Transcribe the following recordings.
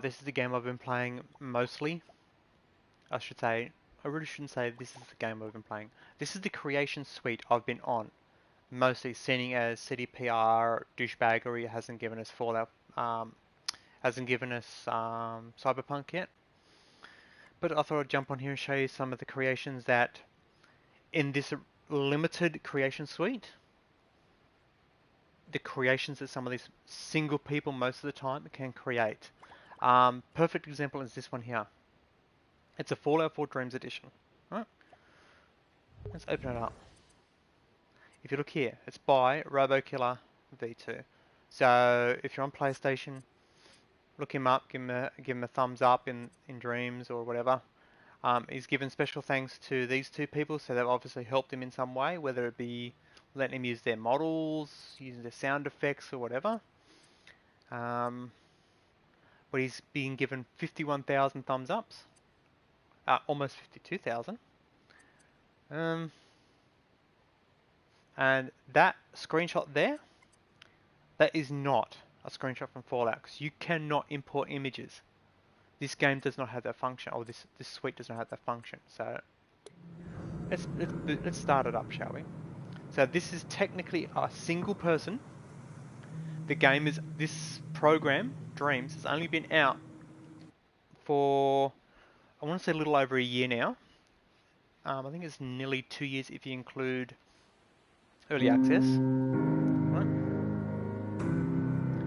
This is the game I've been playing mostly. I should say, I really shouldn't say this is the game I've been playing. This is the creation suite I've been on. Mostly seeing as CDPR douchebaggery hasn't given us Fallout, hasn't given us Cyberpunk yet. But I thought I'd jump on here and show you some of the creations that in this limited creation suite, the creations that some of these single people most of the time can create. Perfect example is this one here. It's a Fallout 4 Dreams edition. Right? Let's open it up. If you look here, it's by RoboKiller V2. So if you're on PlayStation, look him up, give him a thumbs up in Dreams or whatever. He's given special thanks to these two people, so they've obviously helped him in some way, whether it be letting him use their models, using their sound effects or whatever. But he's being given 51,000 thumbs ups. Almost 52,000. And that screenshot there, that is not a screenshot from Fallout, because you cannot import images. This game does not have that function, or this suite does not have that function. So let's start it up, shall we? So this is technically a single person. This program, Dreams, has only been out for, I want to say a little over a year now. I think it's nearly 2 years if you include early access. Right?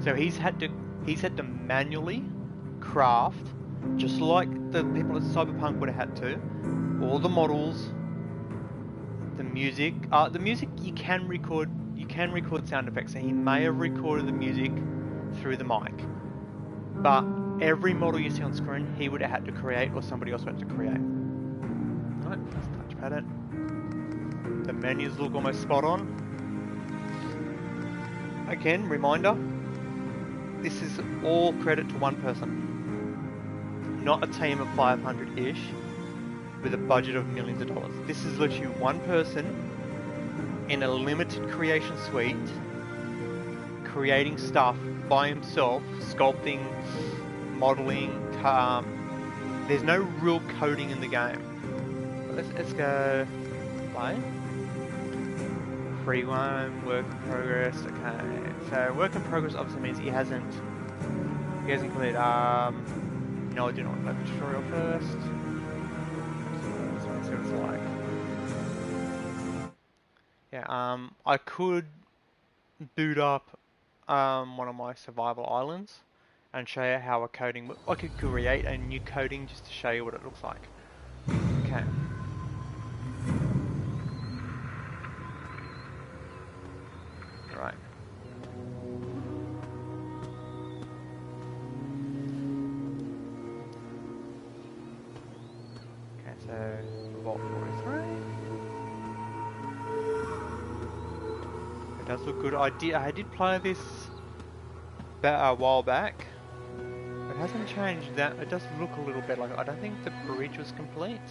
So he's had to manually craft, just like the people at Cyberpunk would have had to, all the models, the music. The music you can record sound effects, so he may have recorded the music through the mic. But every model you see on screen, he would have had to create, or somebody else would have to create. Right, let's touchpad it. The menus look almost spot on. Again, reminder, this is all credit to one person. Not a team of 500-ish with a budget of millions of dollars. This is literally one person in a limited creation suite creating stuff by himself, sculpting, modeling. There's no real coding in the game. Let's go play. Free one, work in progress. Okay, so work in progress obviously means he hasn't completed. No, I do not want to play the tutorial first. Let's see what it's like. Yeah, I could boot up one of my survival islands and show you how I could create a new coding just to show you what it looks like. Okay. Right. Okay, so Vault 43. It does look good. I did play this a while back. It hasn't changed that. It does look a little bit like, I don't think the bridge was complete.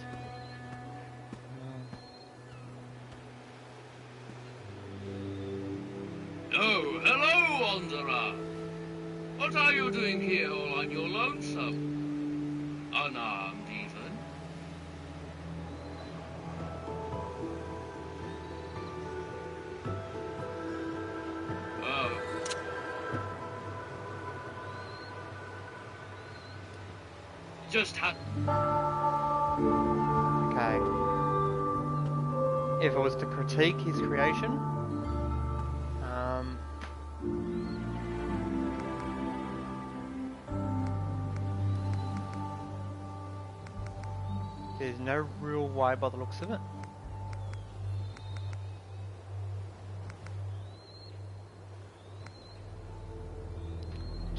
Oh, hello, Wanderer! What are you doing here all on your lonesome? Unarmed, even? Oh. Just had... Okay. If I was to critique his creation, there's no real way by the looks of it.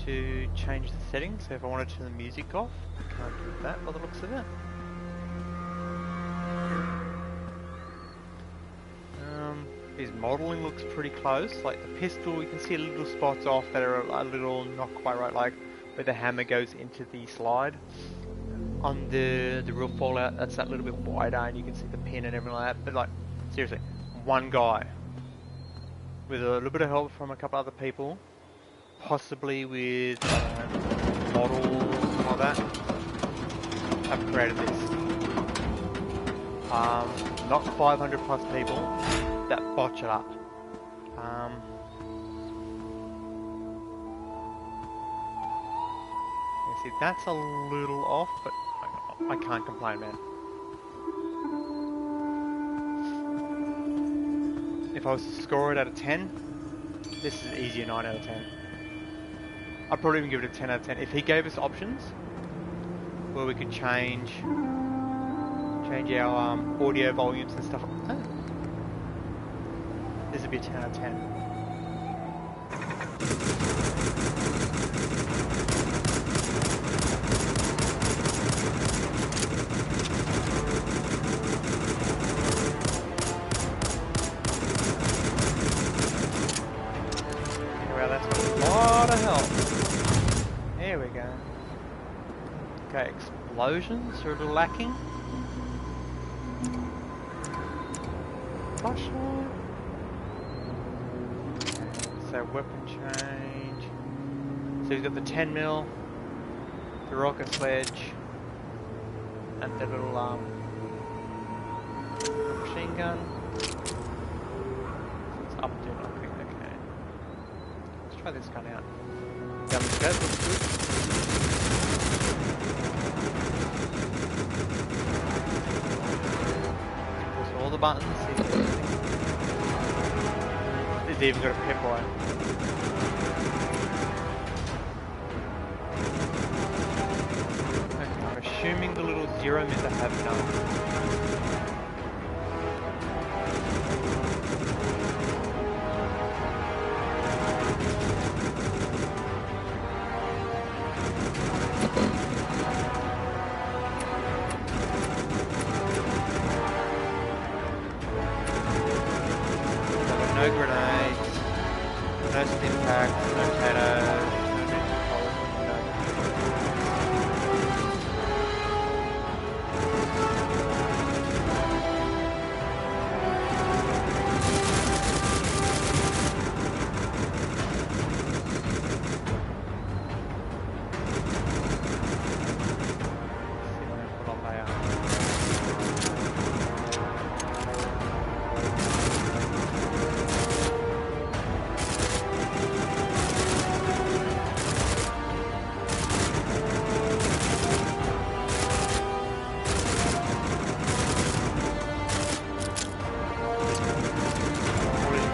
To change the settings, so if I wanted to turn the music off, I can't do that by the looks of it. His modelling looks pretty close, like the pistol, you can see little spots off that are a little not quite right, like where the hammer goes into the slide. On the real Fallout, that's that little bit wider and you can see the pin and everything like that, but like, seriously, one guy, with a little bit of help from a couple other people, possibly with models, created this. Not 500 plus people that botch it up. You see, that's a little off, but I can't complain, man. If I was to score it out of 10, this is easy a 9 out of 10. I'd probably even give it a 10 out of 10. If he gave us options where we could change our audio volumes and stuff. Oh. This would be a 10 out of 10. Well, that's got a lot of help. There we go. Okay, explosions are a little lacking. Flashlight. So weapon change. So he's got the 10 mil, the rocket sledge, and the little machine gun. It's up to nothing. Okay. Let's try this gun out. Gun scope looks good. Push all the buttons. It's even got a pip wire. Okay, I'm assuming the little 0 meter have none. No grenades, no stim packs, no potatoes, no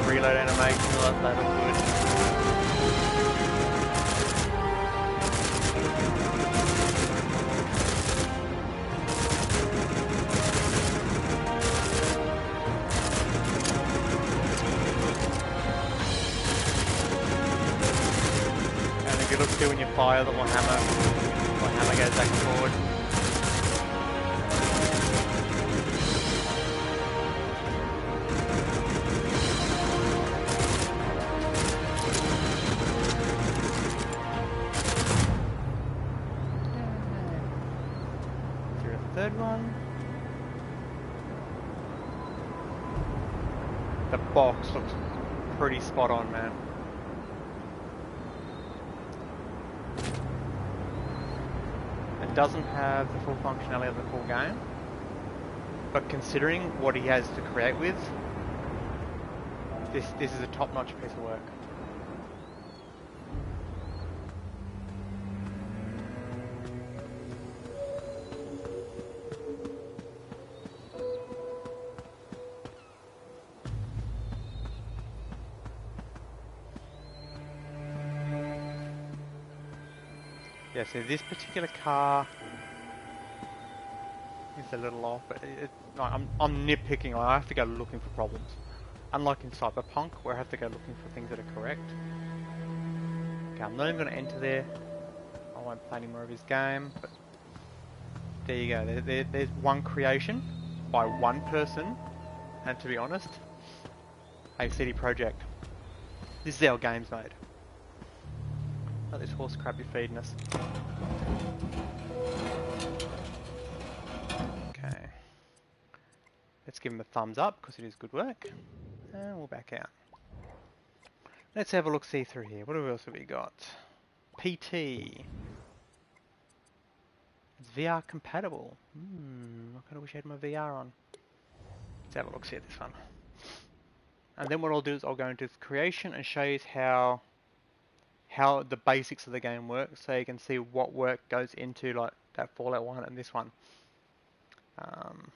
reload animation, that look good. And if you look through when you fire, the one hammer goes back and forward. Third one. The box looks pretty spot on, man. It doesn't have the full functionality of the full game, but considering what he has to create with, this is a top-notch piece of work. Yeah, so this particular car is a little off, but I'm nitpicking. I have to go looking for problems. Unlike in Cyberpunk, where I have to go looking for things that are correct. Okay, I'm not even going to enter there. I won't play any more of his game, but there you go. There's one creation by one person, and to be honest, hey CD Projekt, this is our games made. Not this horse crap you're feeding us. Okay. Let's give him a thumbs up because it is good work. And we'll back out. Let's have a look see through here. What else have we got? PT. It's VR compatible. I kind of wish I had my VR on. Let's have a look, see at this one. And then what I'll do is I'll go into creation and show you how the basics of the game work, so you can see what work goes into like that Fallout 1 and this one. Um,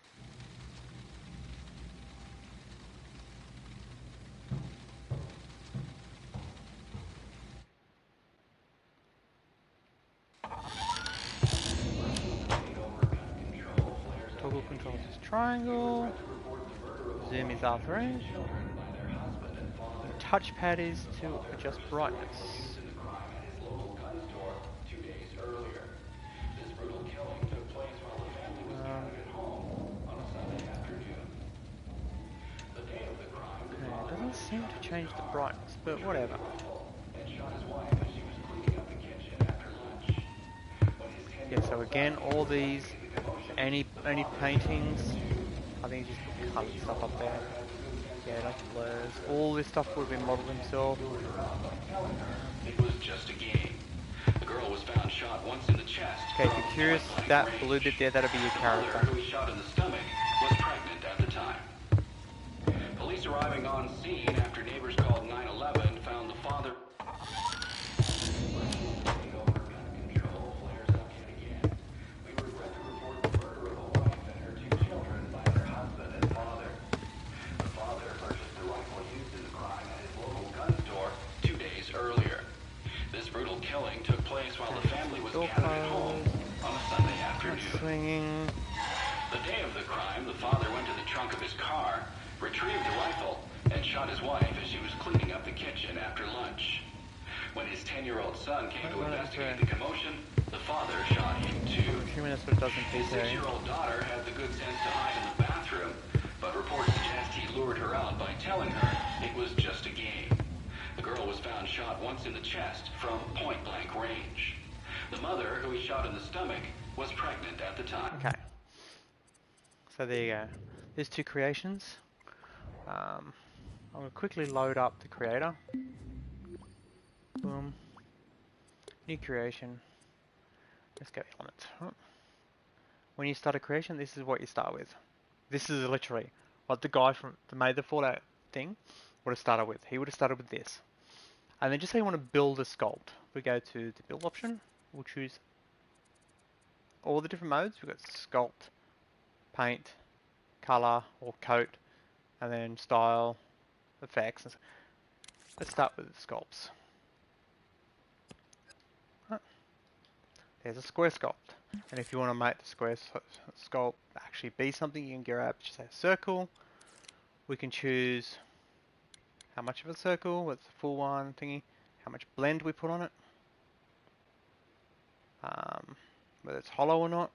Toggle controls is triangle, zoom is R3, the touchpad is to adjust brightness. Okay, it doesn't seem to change the brightness, but whatever. Yeah, so again, all these, any paintings, I think you just put colored stuff up there. Yeah, like blurs. All this stuff would have been modeled himself. It was just a game. The girl was found shot once in the chest Okay, if from you're curious, point-blank that blue bit range. there, that'll be your The mother, character. who was shot in the stomach, was pregnant at the time. Police arriving on scene after neighbors called 911 found the father. Earlier. This brutal killing took place while the family was Door gathered at home closed. on a Sunday Not afternoon. swinging. The day of the crime, the father went to the trunk of his car, retrieved the rifle, and shot his wife as she was cleaning up the kitchen after lunch. When his 10-year-old son came to investigate the commotion, the father shot him too. 2 minutes, but it doesn't His PK. 6-year-old daughter had the good sense to hide in the bathroom, but reports suggest he lured her out by telling her it was just a game. The girl was found shot once in the chest from point-blank range. The mother, who he shot in the stomach, was pregnant at the time. Okay. So there you go. There's two creations. I'm going to quickly load up the creator. Boom. New creation. Let's go element. When you start a creation, this is what you start with. This is literally what the guy that made the Fallout thing would have started with. He would have started with this. And then just say you want to build a sculpt. We go to the build option. We'll choose all the different modes. We've got sculpt, paint, color or coat, and then style, effects. Let's start with the sculpts. There's a square sculpt. And if you want to make the square sculpt actually be something, you can grab, just say a circle. We can choose how much of a circle, what's the full one thingy, how much blend we put on it, whether it's hollow or not.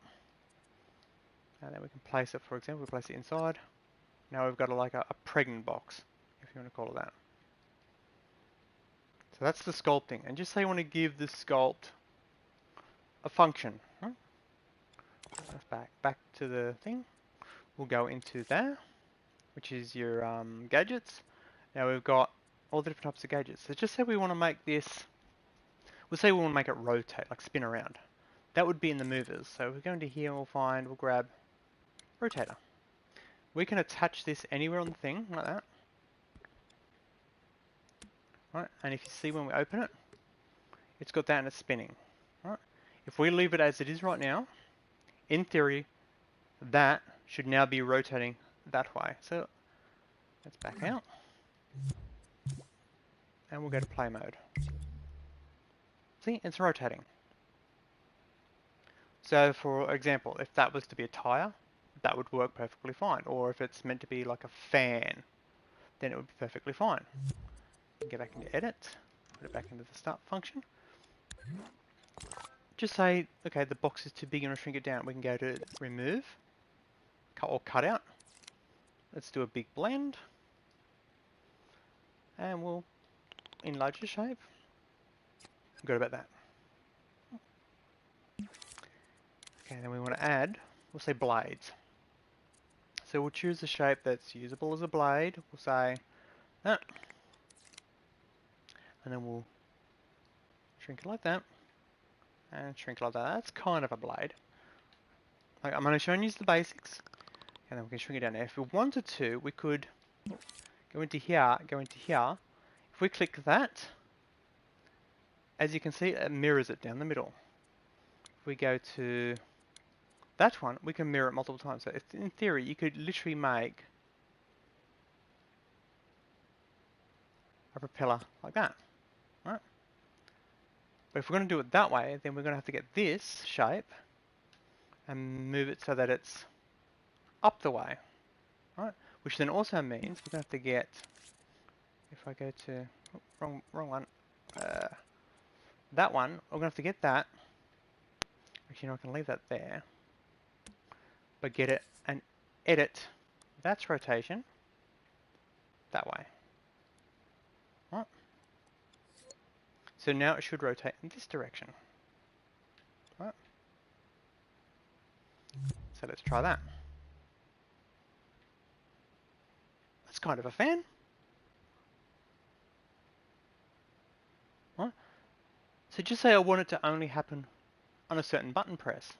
And then we can place it, for example, we place it inside. Now we've got a pregnant box, if you want to call it that. So that's the sculpting. And just say you want to give the sculpt a function. That's back to the thing. We'll go into there, which is your gadgets. Now we've got all the different types of gadgets. So just say we want to make this, we'll say we want to make it rotate, like spin around. That would be in the movers. So we go into here and we'll grab rotator. We can attach this anywhere on the thing, like that. Right, and if you see when we open it, it's got that and it's spinning. Right. If we leave it as it is right now, in theory, that should now be rotating that way. So let's back out. And we'll go to play mode. See, it's rotating. So for example, if that was to be a tire, that would work perfectly fine. Or if it's meant to be like a fan, then it would be perfectly fine. Get back into edit, put it back into the start function. Just say, okay, the box is too big and we'll shrink it down. We can go to remove, or cut out. Let's do a big blend. And we'll enlarge the shape. Good about that. Okay, then we want to add, we'll say blades. So we'll choose a shape that's usable as a blade. We'll say that. And then we'll shrink it like that. And shrink it like that. That's kind of a blade. Like, I'm only showing you the basics, and then we can shrink it down. Now, if we wanted to, we could go into here, go into here. If we click that, as you can see, it mirrors it down the middle. If we go to that one, we can mirror it multiple times. So in theory, you could literally make a propeller like that, right? But if we're going to do it that way, then we're going to have to get this shape and move it so that it's up the way, right? Which then also means we're going to have to get, if I go to, oh, wrong one, that one, we're going to have to get that. Actually, no, I can leave that there. But get it and edit that's rotation that way. Right. So now it should rotate in this direction. Right. So let's try that. That's kind of a fan. Right. So just say I want it to only happen on a certain button press.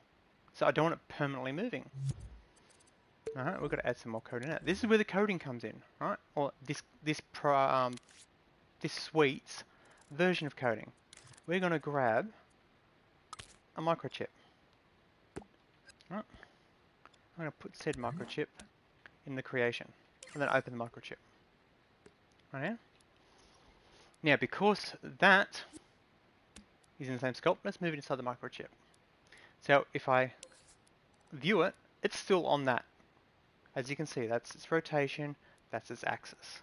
So I don't want it permanently moving. Alright, we've got to add some more code in it. This is where the coding comes in, right? Or this suite's version of coding. We're going to grab a microchip. Right. I'm going to put said microchip in the creation, and then open the microchip. Right here. Now, because that is in the same scope, let's move it inside the microchip. So if I view it, it's still on that. As you can see, that's its rotation, that's its axis.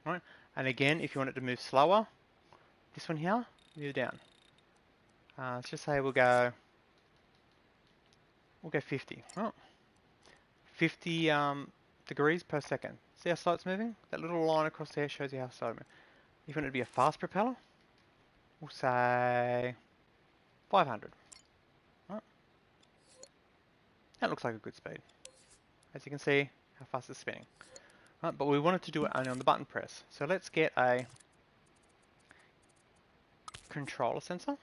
Right? And again, if you want it to move slower, this one here, move down. Let's just say we'll go 50. Oh, 50 degrees per second. See how slow it's moving? That little line across there shows you how slow it's moving. If you want it to be a fast propeller, we'll say 500. Right. That looks like a good speed. As you can see, how fast it's spinning. Right, but we wanted to do it only on the button press. So let's get a controller sensor,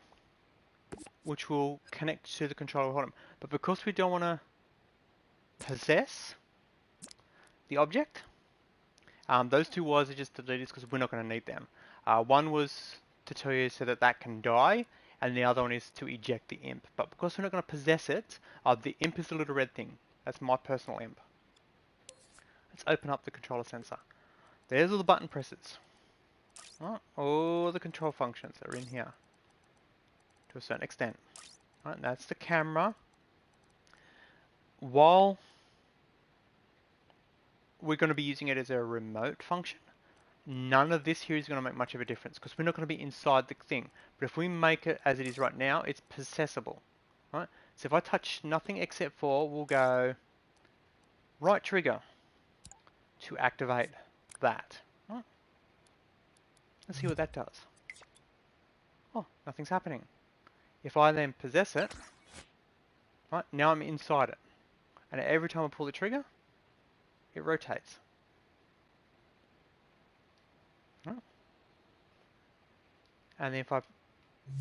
which will connect to the controller bottom. But because we don't want to possess the object, those two wires are just deleted because we're not going to need them. One was to tell you so that that can die, and the other one is to eject the imp. But because we're not going to possess it, the imp is the little red thing. That's my personal imp. Let's open up the controller sensor. There's all the button presses. Right, all the control functions are in here to a certain extent. Right, that's the camera. While we're going to be using it as a remote function, none of this here is going to make much of a difference because we're not going to be inside the thing. But if we make it as it is right now, it's possessible. Right? So if I touch nothing except for, we'll go right trigger to activate that. Right? Let's see what that does. Oh, nothing's happening. If I then possess it, right, now I'm inside it. And every time I pull the trigger, it rotates. Right. And then if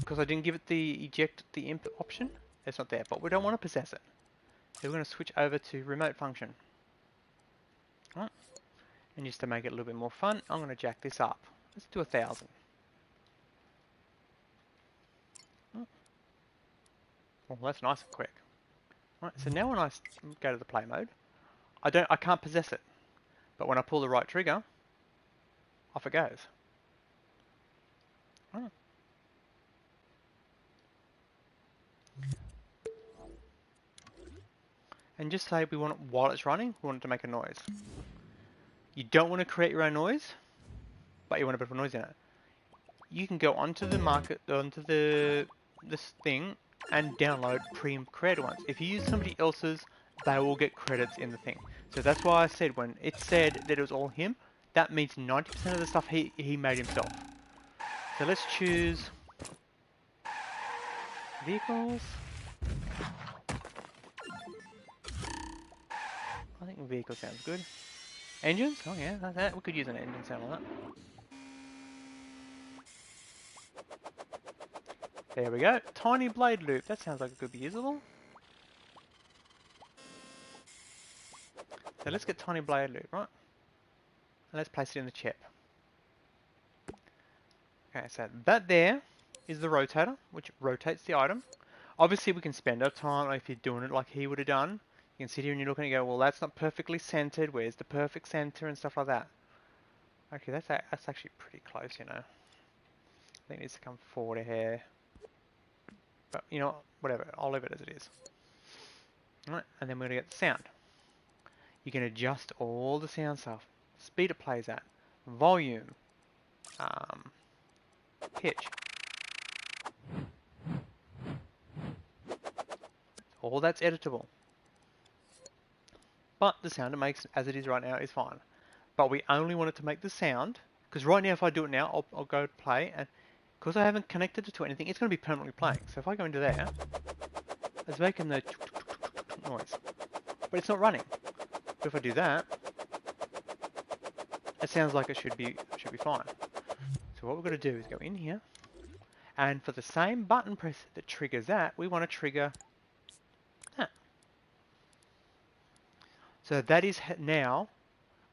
because I didn't give it the eject the imp option, it's not there, but we don't want to possess it. So we're going to switch over to remote function. Right. And just to make it a little bit more fun, I'm going to jack this up. Let's do 1,000. Right. Well, that's nice and quick. Right. So now when I go to the play mode, I can't possess it. But when I pull the right trigger, off it goes. Right. And just say we want it while it's running, we want it to make a noise. You don't want to create your own noise, but you want a bit of a noise in it. You can go onto the market, onto this thing, and download pre-created ones. If you use somebody else's, they will get credits in the thing. So that's why I said when it said that it was all him, that means 90% of the stuff he made himself. So let's choose vehicles. I think vehicle sounds good. Engines? Oh yeah, we could use an engine sound like that. There we go. Tiny blade loop. That sounds like it could be usable. So let's get tiny blade loop, right? And let's place it in the chip. Okay, so that there is the rotator, which rotates the item. Obviously, we can spend our time, like if you're doing it like he would have done, you can sit here and you're looking and go, well, that's not perfectly centered. Where's the perfect center and stuff like that? Okay, that's actually pretty close, you know. I think it needs to come forward a hair. But, you know, whatever. I'll leave it as it is. All right, and then we're going to get the sound. You can adjust all the sound stuff. Speed it plays at. Volume. Pitch. All that's editable. But the sound it makes as it is right now is fine. But we only want it to make the sound, because right now if I do it now, I'll go play, and because I haven't connected it to anything, it's going to be permanently playing. So if I go into there, it's making the noise, but it's not running. But if I do that, it sounds like it should be fine. So what we're going to do is go in here, and for the same button press that triggers that, we want to trigger that. So that is now,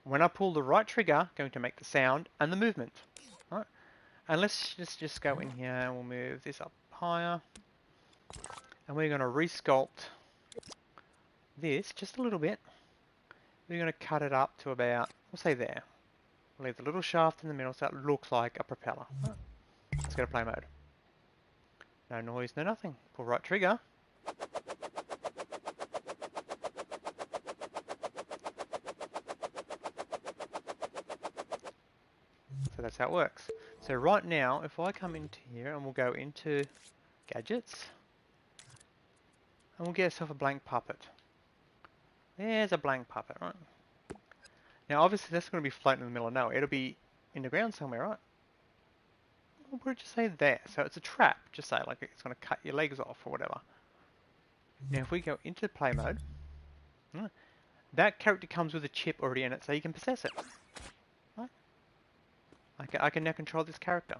when I pull the right trigger, going to make the sound and the movement. Right? And let's just go in here and we'll move this up higher. And we're going to resculpt this just a little bit. We're going to cut it up to about, we'll say there. We'll leave the little shaft in the middle so it looks like a propeller. Right. Let's go to play mode. No noise, no nothing. Pull right trigger. So that's how it works. So right now, if I come into here and we'll go into gadgets, and we'll get ourselves a blank puppet. There's a blank puppet, right? Now obviously that's going to be floating in the middle of nowhere. It'll be in the ground somewhere, right? What would you say there? So it's a trap, just say, like it's going to cut your legs off or whatever. Now if we go into play mode, that character comes with a chip already in it, so you can possess it. Right? I can now control this character.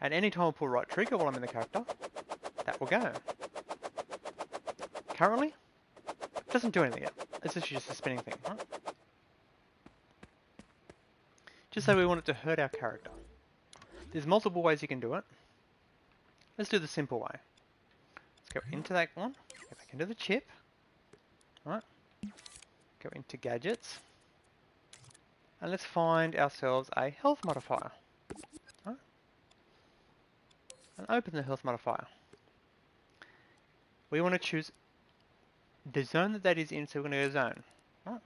And anytime I pull right trigger while I'm in the character, that will go. Currently, it doesn't do anything yet. It's actually just a spinning thing, right? Just say we want it to hurt our character. There's multiple ways you can do it. Let's do the simple way. Let's go into that one, go back into the chip, right? Go into gadgets, and let's find ourselves a health modifier, right? And open the health modifier. We want to choose the zone that is in, so we're going to go zone, right?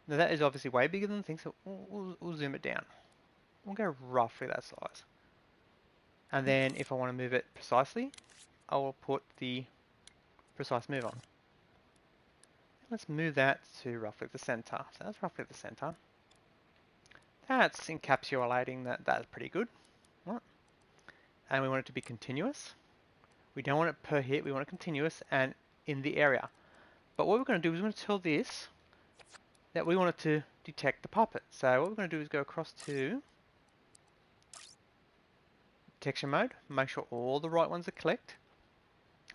Now that is obviously way bigger than the thing, so we'll zoom it down. We'll go roughly that size. And then if I want to move it precisely, I will put the precise move on. Let's move that to roughly the center. So that's roughly the center. That's encapsulating that. That's pretty good. Right. And we want it to be continuous. We don't want it per hit. We want it continuous and in the area. But what we're going to do is we're going to tell this that we want it to detect the puppet. So what we're going to do is go across to detection mode. Make sure all the right ones are clicked.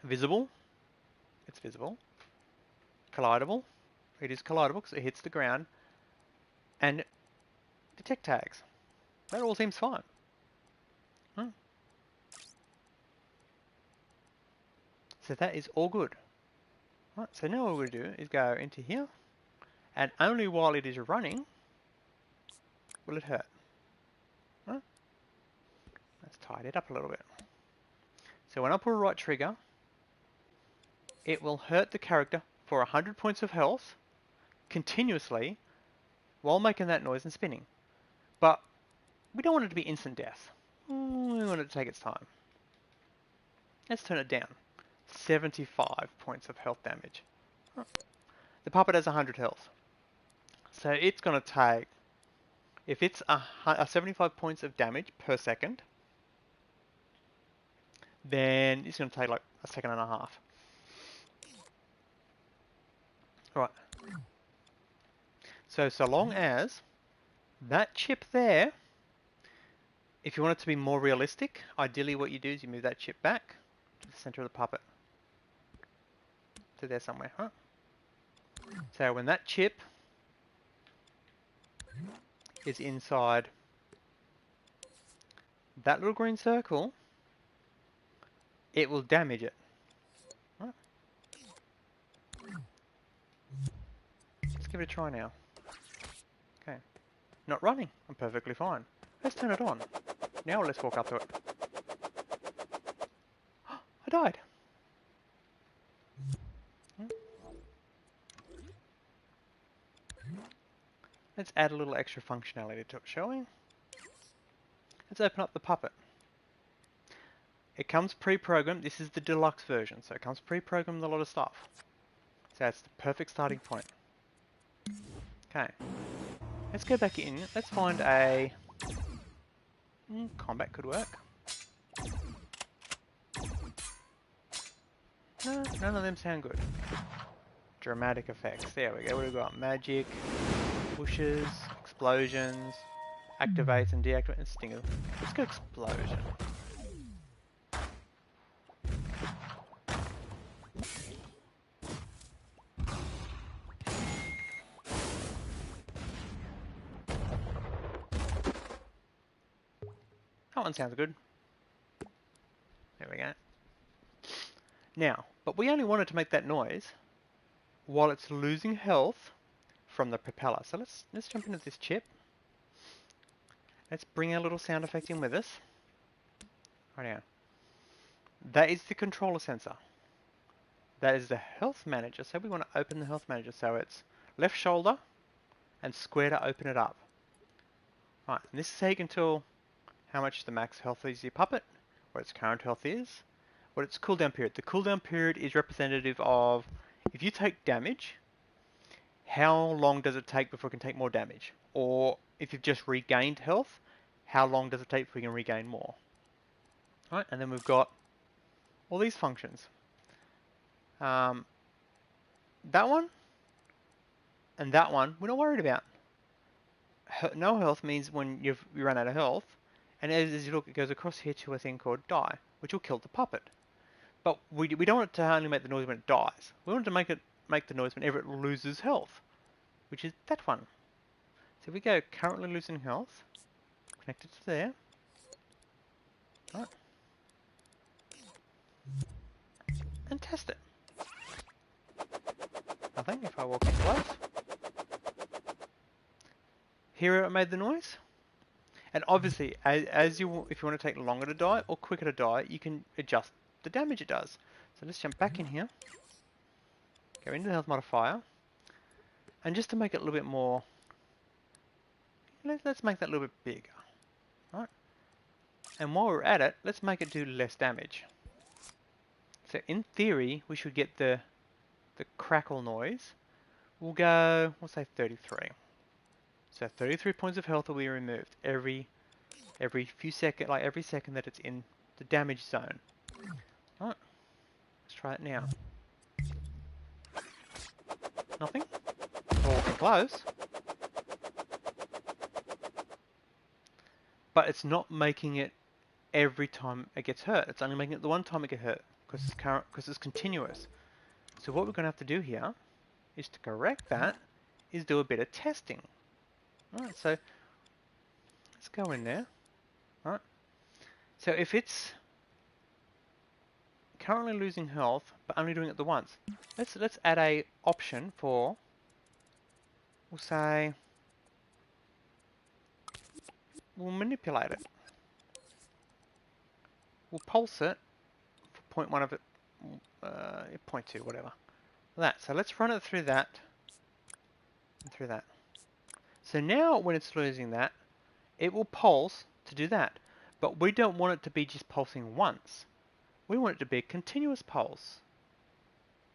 Visible. It's visible. Collidable. It is collidable because it hits the ground. And detect tags. That all seems fine. So that is all good. Right, so now what we're going to do is go into here, and only while it is running will it hurt. Right? Let's tidy it up a little bit. So when I pull right trigger, it will hurt the character for 100 points of health continuously while making that noise and spinning. But we don't want it to be instant death. We want it to take its time. Let's turn it down. 75 points of health damage. The puppet has 100 health. So it's going to take, if it's 75 points of damage per second, then it's going to take like a second and a half. Right. So long as that chip there, if you want it to be more realistic, ideally what you do is you move that chip back to the center of the puppet. To there somewhere, huh? So when that chip is inside that little green circle, it will damage it. Right. Let's give it a try now. Okay. Not running. I'm perfectly fine. Let's turn it on. Now let's walk up to it. I died. Let's add a little extra functionality to it, shall we? Let's open up the puppet. It comes pre-programmed. This is the deluxe version, so it comes pre-programmed with a lot of stuff. So that's the perfect starting point. Okay. Let's go back in. Let's find a... combat could work. No, none of them sound good. Dramatic effects. There we go. What have we got? Magic, pushes, explosions, activates and deactivates, and stingers. Let's go explosion. That one sounds good. There we go. Now, but we only wanted to make that noise while it's losing health from the propeller. So let's jump into this chip. Let's bring our little sound effect in with us. Right now. That is the controller sensor. That is the health manager. So we want to open the health manager. So it's left shoulder and square to open it up. Right, and this is how you can tell how much the max health is your puppet, what its current health is, what its cooldown period. The cooldown period is representative of if you take damage, how long does it take before it can take more damage? Or if you've just regained health, how long does it take before you can regain more? Right, and then we've got all these functions. That one and that one we're not worried about. No health means when you run out of health, and as you look, it goes across here to a thing called die, which will kill the puppet. But we don't want it to only make the noise when it dies. We want it to make the noise whenever it loses health, which is that one. So if we go currently losing health, connect it to there. Right. And test it. Nothing if I walk in close. Hear it made the noise. And obviously, if you want to take longer to die or quicker to die, you can adjust the damage it does. So let's jump back in here. Go into the health modifier. And just to make it a little bit more, let's make that a little bit bigger. Right. And while we're at it, let's make it do less damage. So in theory, we should get the crackle noise. We'll say 33. So 33 points of health will be removed every few seconds, like every second that it's in the damage zone. Right. Let's try it now. Nothing? Walking close. But it's not making it every time it gets hurt. It's only making it the one time it gets hurt because it's continuous. So what we're going to have to do here is to correct that is do a bit of testing. Alright, so let's go in there. Alright. So if it's currently losing health but only doing it the once, let's add a option for, we'll say, we'll manipulate it. We'll pulse it for 0.1 of it, 0.2, whatever. That. So let's run it through that and through that. So now when it's losing that, it will pulse to do that. But we don't want it to be just pulsing once. We want it to be a continuous pulse.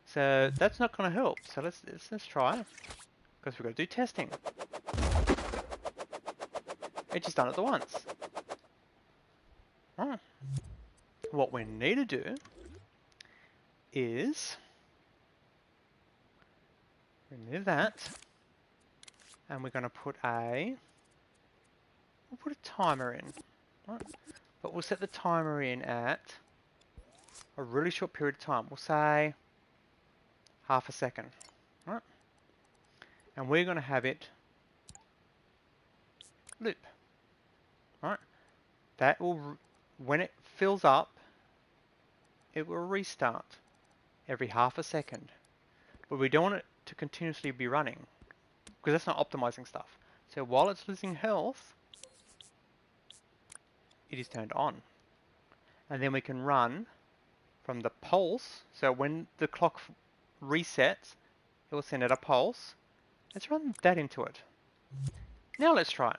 So that's not going to help. So let's try it. Because we've got to do testing. It just done it the once. Oh. What we need to do is remove that. And we're going to put we'll put a timer in. Right? But we'll set the timer in at a really short period of time. We'll say half a second. Right? and we're going to have it loop. Right? That will, when it fills up, it will restart every half a second. But we don't want it to continuously be running, because that's not optimizing stuff. So while it's losing health, it is turned on. And then we can run from the pulse. So when the clock resets, it will send out a pulse. Let's run that into it. Now let's try it.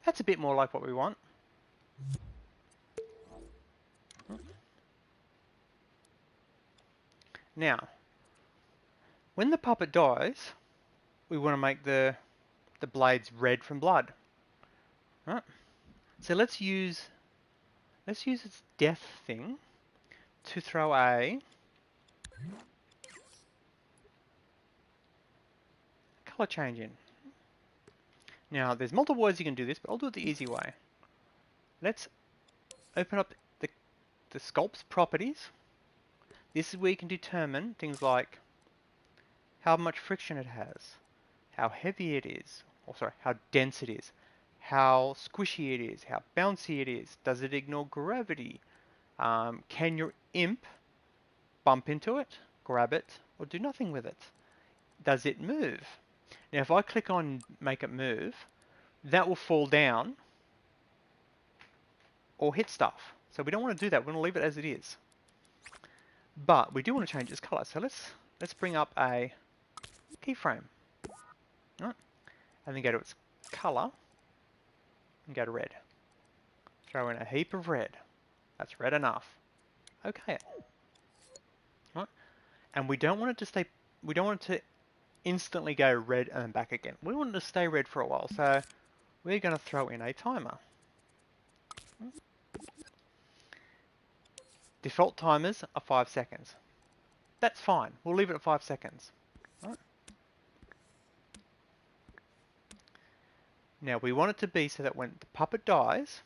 That's a bit more like what we want. Now, when the puppet dies, we want to make the blades red from blood. Right? So let's use its death thing to throw a color change in. Now, there's multiple ways you can do this, but I'll do it the easy way. Let's open up the sculpt's properties. This is where you can determine things like how much friction it has, how heavy it is, or sorry, how dense it is, how squishy it is, how bouncy it is, does it ignore gravity, can your imp bump into it, grab it, or do nothing with it? Does it move? Now if I click on make it move, that will fall down or hit stuff. So we don't want to do that, we want to leave it as it is. But we do want to change its color. So let's bring up a keyframe. Right? And then go to its color and go to red. Throw in a heap of red. That's red enough. Okay. Right? And we don't want it to instantly go red and then back again. We want it to stay red for a while. So we're going to throw in a timer. Default timers are 5 seconds. That's fine. We'll leave it at 5 seconds. Right? Now we want it to be so that when the puppet dies,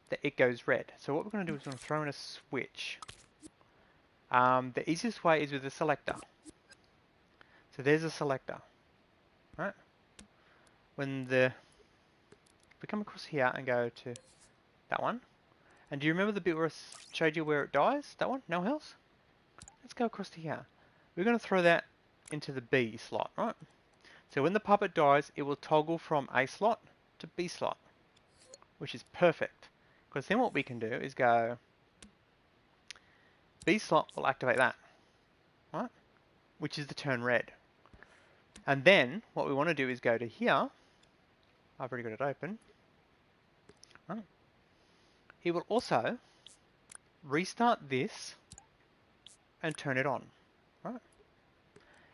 that it goes red. So what we're going to do is we're going to throw in a switch. The easiest way is with a selector. So there's a selector. Right? When we come across here and go to that one. And do you remember the bit where I showed you where it dies? That one? No health? Let's go across to here. We're going to throw that into the B slot, right? So when the puppet dies, it will toggle from A slot to B slot, which is perfect. Because then what we can do is go, B slot will activate that, right? Which is the turn red. And then what we want to do is go to here. I've already got it open. Right? It will also restart this and turn it on, right?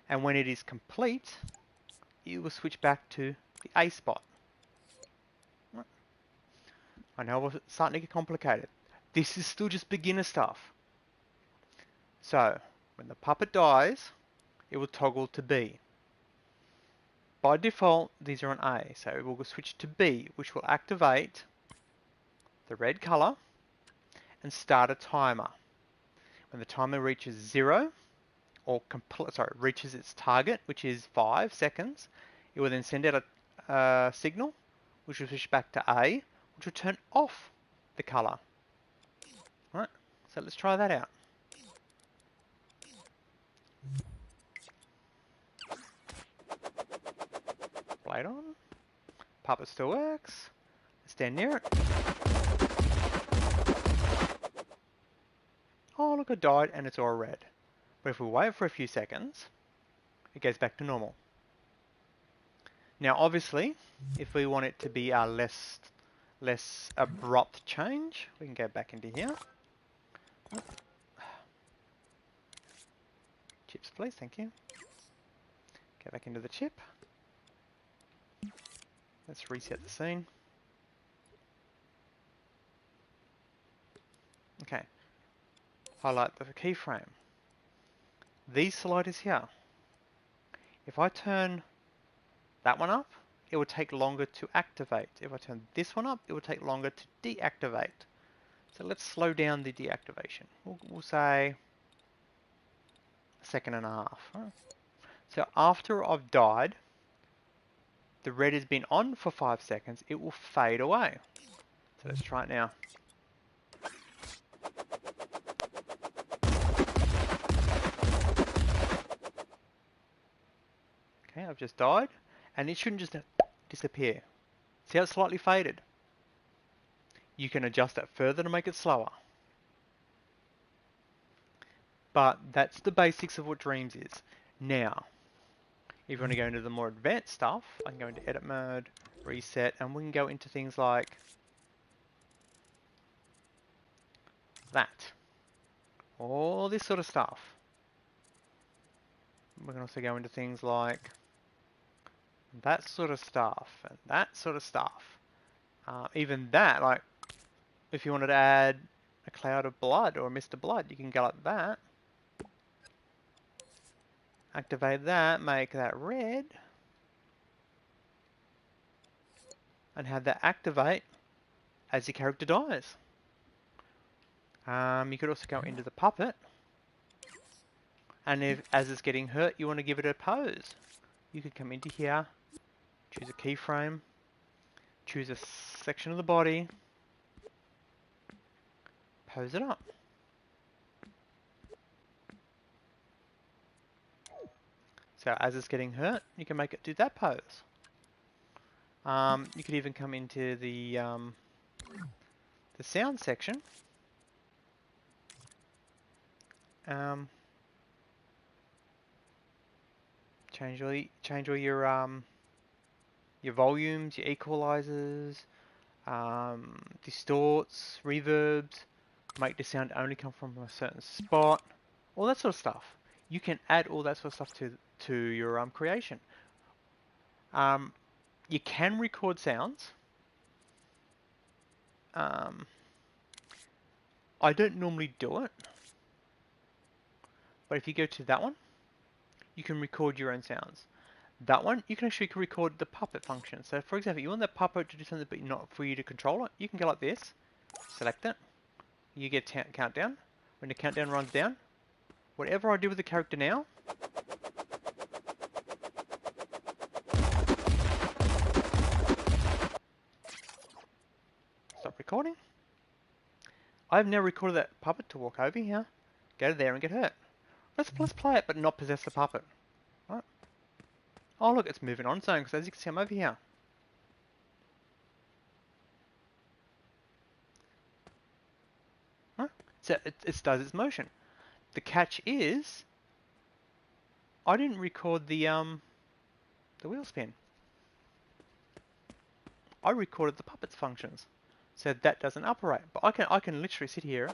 And when it is complete, it will switch back to the A spot. Right? I know it's starting to get complicated. This is still just beginner stuff. So, when the puppet dies, it will toggle to B. By default, these are on A, so it will switch to B, which will activate the red color and start a timer. When the timer reaches 0, or reaches its target, which is 5 seconds, it will then send out a signal, which will switch back to A, which will turn off the color. Right? So let's try that out. Blade on. Puppet still works. Stand near it. Oh, look, it died and it's all red. But if we wait for a few seconds, it goes back to normal. Now, obviously, if we want it to be a less abrupt change, we can go back into here. Chips, please, thank you. Go back into the chip. Let's reset the scene. Okay. Highlight the keyframe. These sliders here. If I turn that one up, it will take longer to activate. If I turn this one up, it will take longer to deactivate. So let's slow down the deactivation. We'll say a second and a half. Right? So after I've died, the red has been on for 5 seconds, it will fade away. So let's try it now. Okay, I've just died, and it shouldn't just disappear. See how it's slightly faded? You can adjust that further to make it slower. But that's the basics of what Dreams is. Now, if you want to go into the more advanced stuff, I can go into edit mode, reset, and we can go into things like that. All this sort of stuff. We can also go into things like that sort of stuff, and that sort of stuff. Even that, like, if you wanted to add a cloud of blood or a mist of blood, you can go like that. Activate that, make that red. And have that activate as your character dies. You could also go into the puppet. And if, as it's getting hurt, you want to give it a pose. You could come into here, choose a keyframe, choose a section of the body, pose it up. So as it's getting hurt, you can make it do that pose. You could even come into the sound section. Change all your volumes, your equalizers, distorts, reverbs, make the sound only come from a certain spot, all that sort of stuff. You can add all that sort of stuff to your creation. You can record sounds. I don't normally do it, but if you go to that one, you can record your own sounds. That one, you can actually record the puppet function. So for example, you want that puppet to do something but not for you to control it, you can go like this, select it, you get countdown. When the countdown runs down, whatever I do with the character now, stop recording. I've now recorded that puppet to walk over here, go there and get hurt. Let's play it but not possess the puppet. Right? Oh look, it's moving on its own because as you can see I'm over here. Right? So it does its motion. The catch is, I didn't record the wheel spin. I recorded the puppet's functions, so that doesn't operate. But I can literally sit here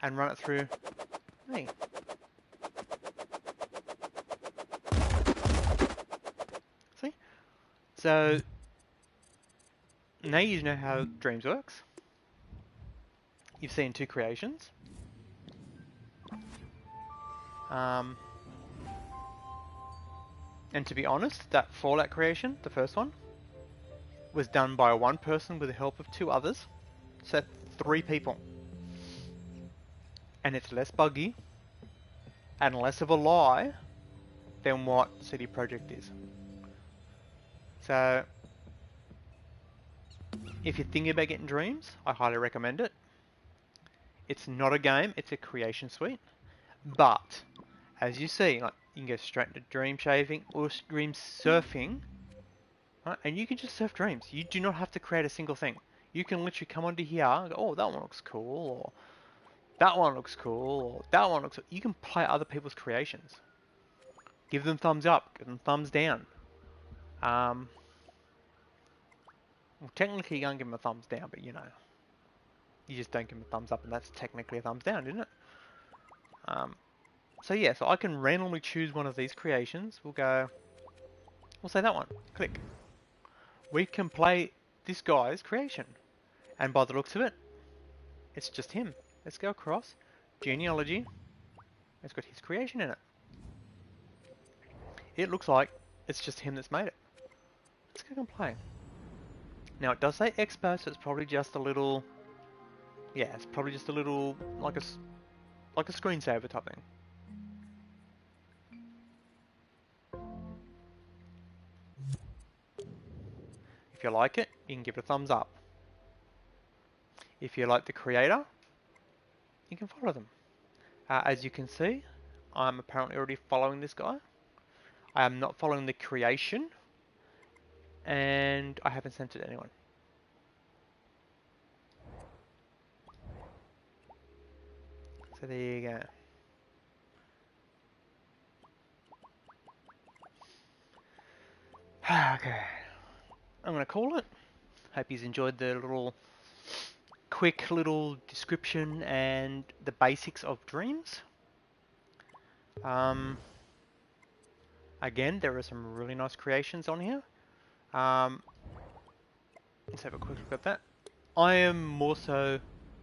and run it through me. See? So now you know how Dreams works. You've seen 2 creations. And to be honest, that Fallout creation, the first one, was done by one person with the help of 2 others. So 3 people. And it's less buggy and less of a lie than what CD Projekt is. So if you're thinking about getting Dreams, I highly recommend it. It's not a game, it's a creation suite. But as you see, like, you can go straight into dream shaving or dream surfing, right? And you can just surf dreams. You do not have to create a single thing. You can literally come onto here and go, oh, that one looks cool, or that one looks cool, or that one looks... You can play other people's creations. Give them thumbs up, give them thumbs down. Well, technically you can't give them a thumbs down, but you know. You just don't give them a thumbs up, and that's technically a thumbs down, isn't it? So yeah, so I can randomly choose one of these creations. We'll say that one. Click. We can play this guy's creation. And by the looks of it, it's just him. Let's go across. Genealogy. It's got his creation in it. It looks like it's just him that's made it. Let's go and play. Now it does say expert, so it's probably just a little, yeah, it's probably just a little like a screensaver type thing. If you like it, you can give it a thumbs up. If you like the creator, you can follow them. As you can see, I'm apparently already following this guy. I am not following the creation, and I haven't sent it to anyone. So there you go. Okay, I'm gonna call it. Hope you've enjoyed the quick little description and the basics of dreams. Again, there are some really nice creations on here. Let's have a quick look at that. I am more so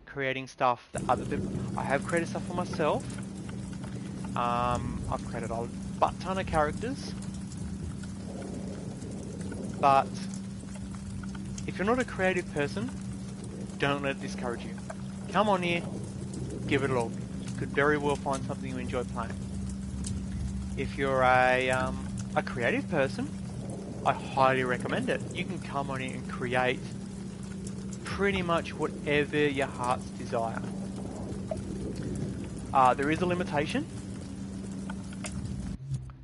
creating stuff that other people. I have created stuff for myself. I've created a butt ton of characters, but if you're not a creative person, don't let it discourage you. Come on here, give it a look. You could very well find something you enjoy playing. If you're a creative person, I highly recommend it. You can come on here and create pretty much whatever your heart's desire. There is a limitation.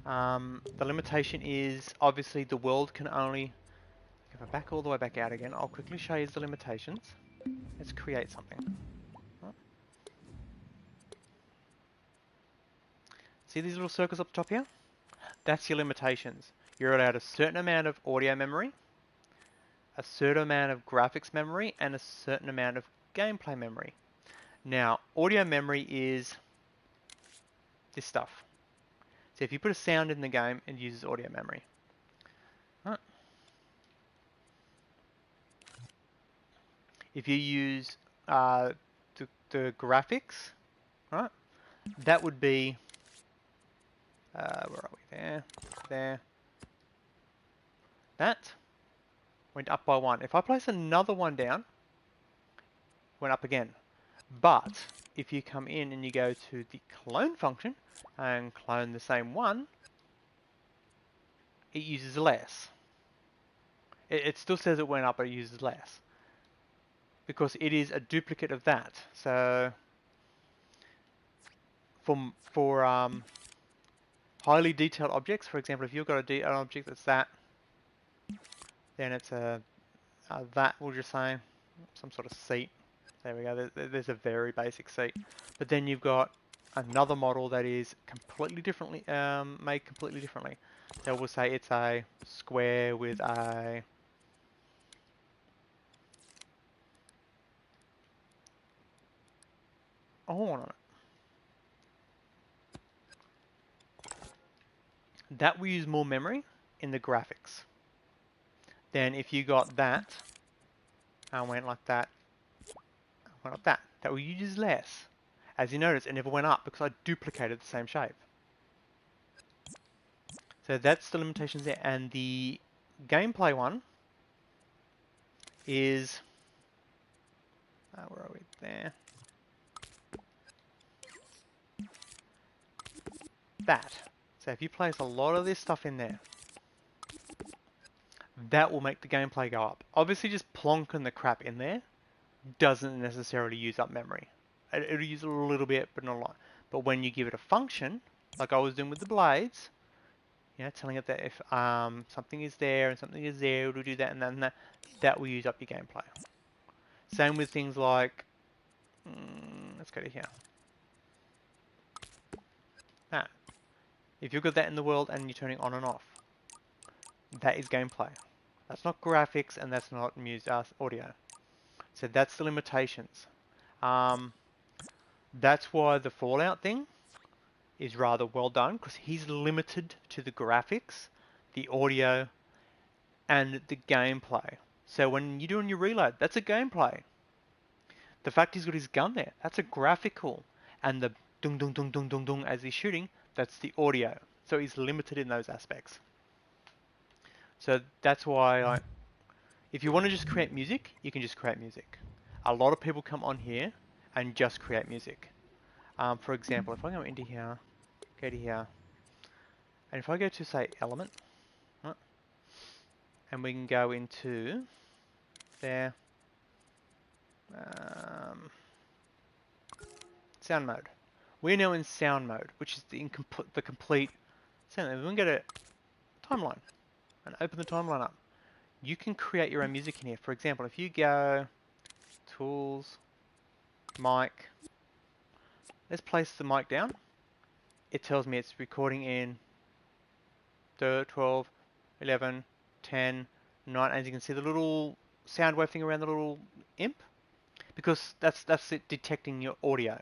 The limitation is obviously the world can only. If I back all the way back out again, I'll quickly show you the limitations. Let's create something. See these little circles up the top here? That's your limitations. You're allowed a certain amount of audio memory, a certain amount of graphics memory, and a certain amount of gameplay memory. Now, audio memory is this stuff. So if you put a sound in the game, it uses audio memory. Right. If you use the graphics, right, that would be, where are we? There. That went up by 1. If I place another one down, went up again. But if you come in and you go to the clone function and clone the same one, it uses less. It still says it went up, but it uses less. Because it is a duplicate of that. So for highly detailed objects, for example, if you've got an object that's that, then it's that, we'll just say, some sort of seat. There we go, there's a very basic seat. But then you've got another model that is completely differently, made completely differently. So we'll say it's a square with a horn on it. That will use more memory in the graphics. Then if you got that, and went like that, went like that, that will use less. As you notice, it never went up because I duplicated the same shape. So that's the limitations there. And the gameplay one is, where are we? There. That. So if you place a lot of this stuff in there, that will make the gameplay go up. Obviously just plonking the crap in there doesn't necessarily use up memory. It'll use a little bit, but not a lot. But when you give it a function, like I was doing with the blades, you know, telling it that if something is there and something is there, it'll do that and that and that, that will use up your gameplay. Same with things like, let's go to here. That. If you've got that in the world and you're turning on and off, that is gameplay. That's not graphics and that's not audio. So that's the limitations. That's why the Fallout thing is rather well done, because he's limited to the graphics, the audio, and the gameplay. So when you're doing your reload, that's a gameplay. The fact he's got his gun there, that's a graphical. And the dung dung dung dung dung dung as he's shooting, that's the audio. So he's limited in those aspects. So that's why If you want to just create music, you can just create music. A lot of people come on here and just create music. For example, if I go into here, go to here, and if I go to say element, right, and we can go into there, sound mode. We're now in sound mode, which is the complete sound. If we can go to timeline and open the timeline up, you can create your own music in here. For example, if you go tools, mic, let's place the mic down. It tells me it's recording in 12, 11, 10, 9, as you can see the little sound wave thing around the little imp, because that's it detecting your audio.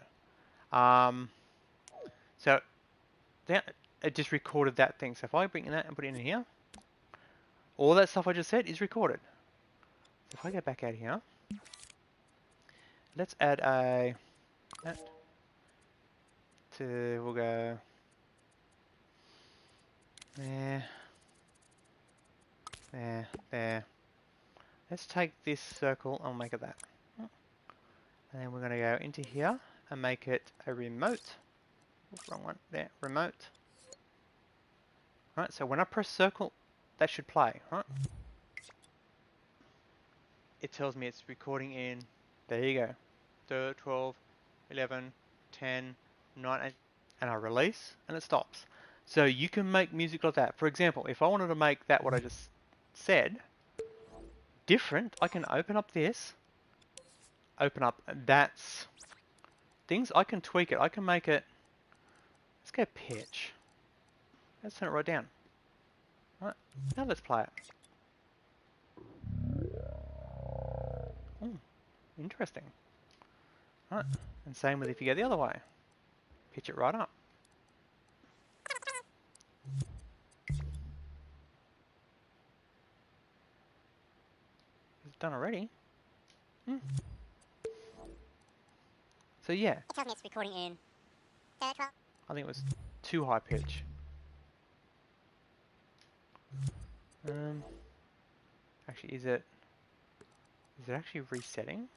So that it just recorded that thing. So if I bring that and put it in here, all that stuff I just said is recorded. So if I go back out here, let's add that to, we'll go there, there, there. Let's take this circle and make it that. And then we're going to go into here and make it a remote. Oops, wrong one. There, remote. Right, so when I press circle, that should play, right? It tells me it's recording in, there you go, 12, 11, 10, 9, and I release, and it stops. So you can make music like that. For example, if I wanted to make that what I just said different, I can open up this, open up that's things. I can tweak it. I can make it, let's go pitch. Let's turn it right down. Right, now let's play it. Interesting. Right, and same with if you go the other way. Pitch it right up. It's done already. So yeah. It tells me it's recording in 12. I think it was too high pitch. Actually, is it actually resetting?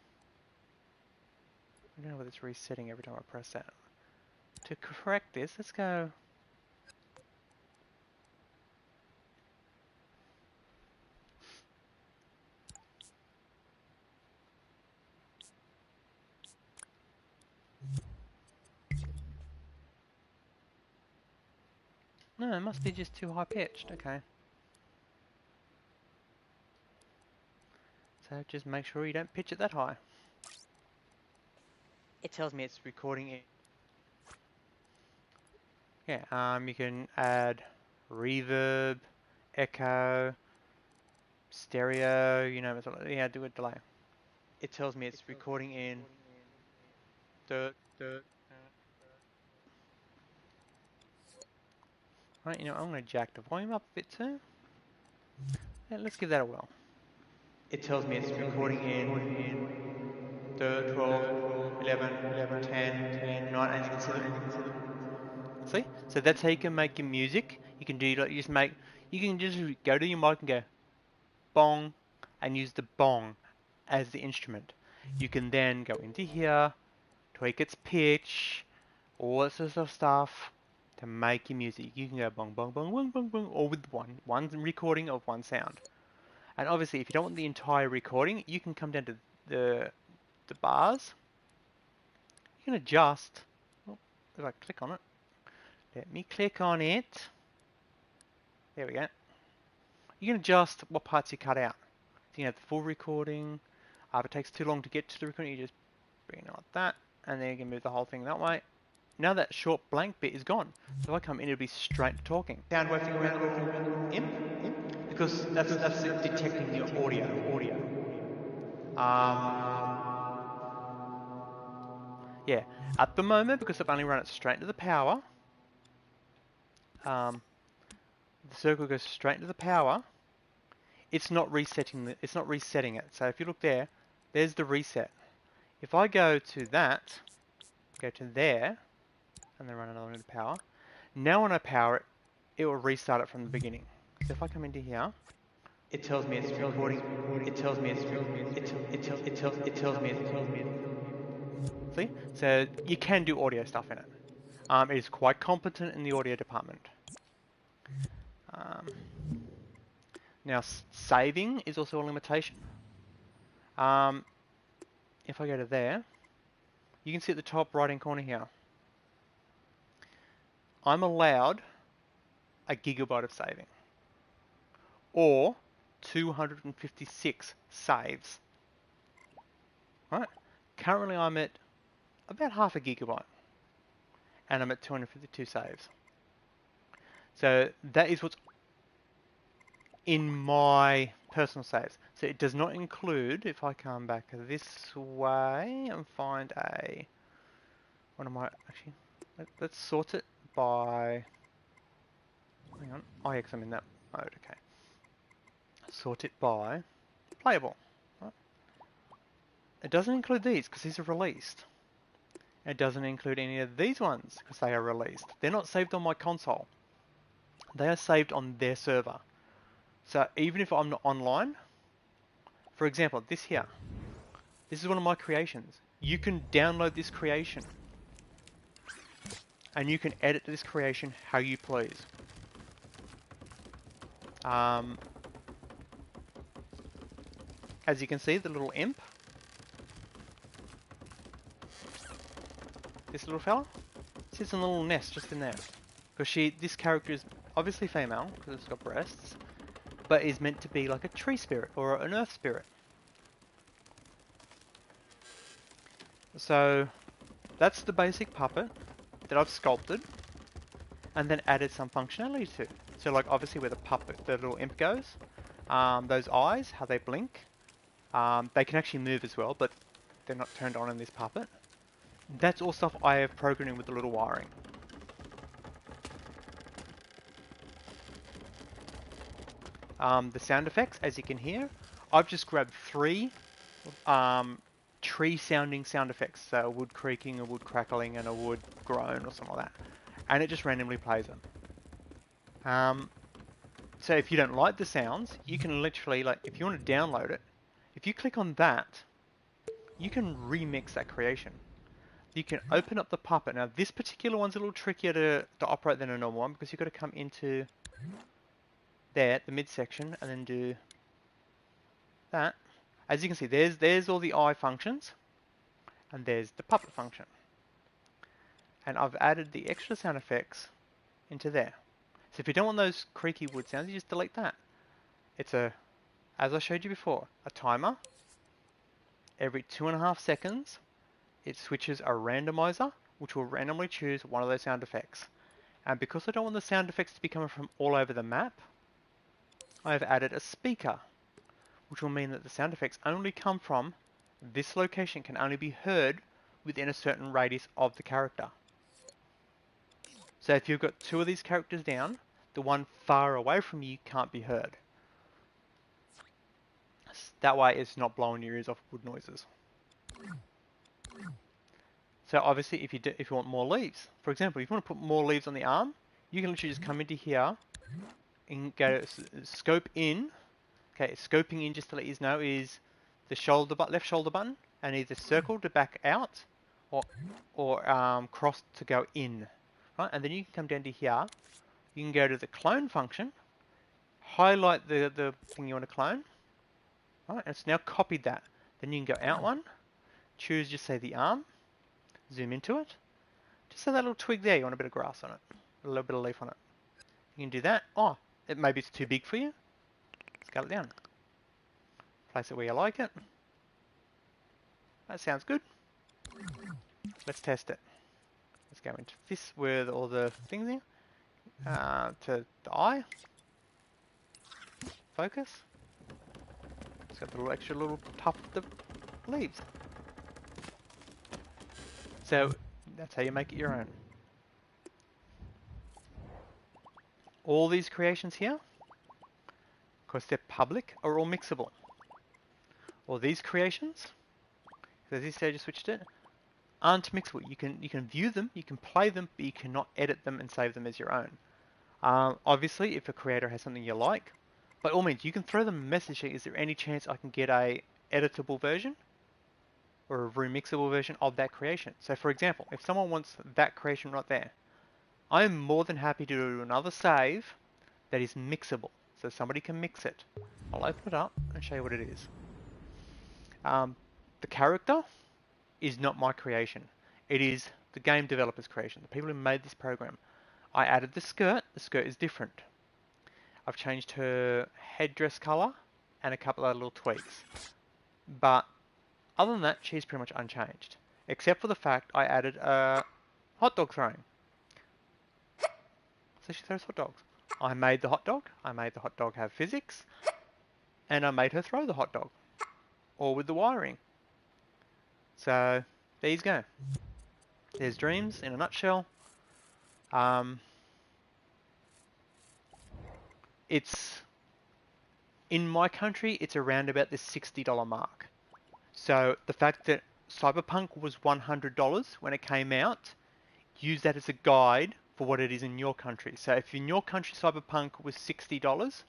I don't know whether it's resetting every time I press that. To correct this, let's go. No, it must be just too high pitched. Okay. So just make sure you don't pitch it that high. It tells me it's recording it. Yeah, you can add reverb, echo, stereo, you know, yeah, do a delay. It tells me it's recording in right, you know, I'm going to jack the volume up a bit too. Yeah, let's give that a whirl. It tells me it's recording in 12, 11, 10, 9, and you can see see? So that's how you can make your music. You can do, like, you can just go to your mic and go bong, and use the bong as the instrument. You can then go into here, tweak its pitch, all that sort of stuff to make your music. You can go bong, bong, bong, bong, bong, bong, all with one recording of one sound. And obviously, if you don't want the entire recording, you can come down to the bars. You can adjust. Oh, if I click on it, let me click on it. There we go. You can adjust what parts you cut out. So you can have the full recording. If it takes too long to get to the recording, you just bring it like that, and then you can move the whole thing that way. Now that short blank bit is gone. So if I come in, it'll be straight to talking. Sound waving around the little imp, because that's it detecting your audio. Yeah, at the moment, because I've only run it straight into the power, the circle goes straight into the power. It's not resetting it. So if you look there, there's the reset. If I go to that, go to there, and then run another into power. Now when I power it, it will restart it from the beginning. So if I come into here, it tells me it's recording. It tells me it tells me it's. See? So you can do audio stuff in it. It is quite competent in the audio department. Um, Now, saving is also a limitation. If I go to there, you can see at the top right-hand corner here, I'm allowed a gigabyte of saving, or 256 saves. Right? Currently, I'm at about half a gigabyte, and I'm at 252 saves. So that is what's in my personal saves. So it does not include, if I come back this way and find a, what am I, actually, let's sort it by, hang on, oh yeah, 'cause I'm in that mode, okay. Sort it by playable. Right? It doesn't include these because these are released. It doesn't include any of these ones because they are released. They're not saved on my console. They are saved on their server. So even if I'm not online, for example, this here, this is one of my creations. You can download this creation and you can edit this creation how you please. As you can see, the little imp, this little fella, sits in a little nest just in there. Because this character is obviously female, because it's got breasts, but is meant to be like a tree spirit or an earth spirit. So that's the basic puppet that I've sculpted and then added some functionality to. So like obviously where the little imp goes, those eyes, how they blink, they can actually move as well, but they're not turned on in this puppet. That's all stuff I have programmed with a little wiring. The sound effects, as you can hear, I've just grabbed 3 tree-sounding sound effects. So a wood creaking, a wood crackling, and a wood groan, or something like that. And it just randomly plays them. So if you don't like the sounds, you can literally, like, if you want to download it, if you click on that, you can remix that creation. You can open up the puppet. Now, this particular one's a little trickier to operate than a normal one because you've got to come into there, the midsection, and then do that. As you can see, there's all the eye functions, and there's the puppet function. And I've added the extra sound effects into there. So if you don't want those creaky wood sounds, you just delete that. It's as I showed you before, a timer. Every 2.5 seconds, it switches a randomizer, which will randomly choose one of those sound effects. And because I don't want the sound effects to be coming from all over the map, I have added a speaker, which will mean that the sound effects only come from this location, can only be heard within a certain radius of the character. So if you've got 2 of these characters down, the one far away from you can't be heard. That way it's not blowing your ears off wood noises. So obviously if you want more leaves, for example, if you want to put more leaves on the arm, you can literally just come into here and go scope in. Okay, scoping in, just to let you know, is the left shoulder button, and either circle to back out, or cross to go in, right? And then you can come down to here. You can go to the clone function, highlight the thing you want to clone, right? And it's now copied that. Then you can go out one, choose just say the arm, zoom into it, just say that little twig there. You want a bit of grass on it, a little bit of leaf on it. You can do that. Oh, maybe it's too big for you. Scale it down. Place it where you like it. That sounds good. Let's test it. Let's go into this where all the things are. To the eye. Focus. It's got the little extra little tuft of leaves. So that's how you make it your own. All these creations here, because they're public, are all mixable. All these creations, so this stage I switched it, aren't mixable. You can view them, you can play them, but you cannot edit them and save them as your own. Obviously, if a creator has something you like, by all means, you can throw them a message saying, is there any chance I can get a editable version or a remixable version of that creation? So for example, if someone wants that creation right there, I am more than happy to do another save that is mixable. So somebody can mix it. I'll open it up and show you what it is. The character is not my creation. It is the game developer's creation, the people who made this program. I added the skirt. The skirt is different. I've changed her headdress color and a couple of little tweaks. But other than that, she's pretty much unchanged. Except for the fact I added a hot dog throwing. So she throws hot dogs. I made the hot dog. I made the hot dog have physics. And I made her throw the hot dog. All with the wiring. So, there you go. There's Dreams in a nutshell. It's in my country, it's around about the $60 mark. So the fact that Cyberpunk was $100 when it came out, use that as a guide for what it is in your country. So if in your country Cyberpunk was $60,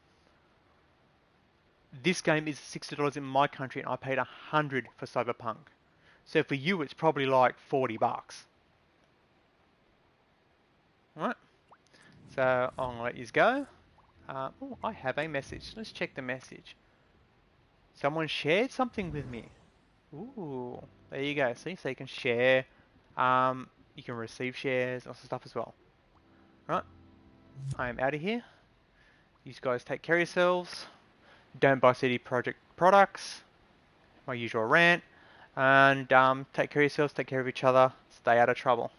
this game is $60 in my country, and I paid $100 for Cyberpunk. So for you, it's probably like $40. Alright, so I'm gonna let you go. Oh, I have a message. Let's check the message. Someone shared something with me. Ooh, there you go. See, so you can share. You can receive shares, lots of stuff as well. Right, I am out of here. You guys take care of yourselves. Don't buy CD Projekt products. My usual rant. And take care of yourselves. Take care of each other. Stay out of trouble.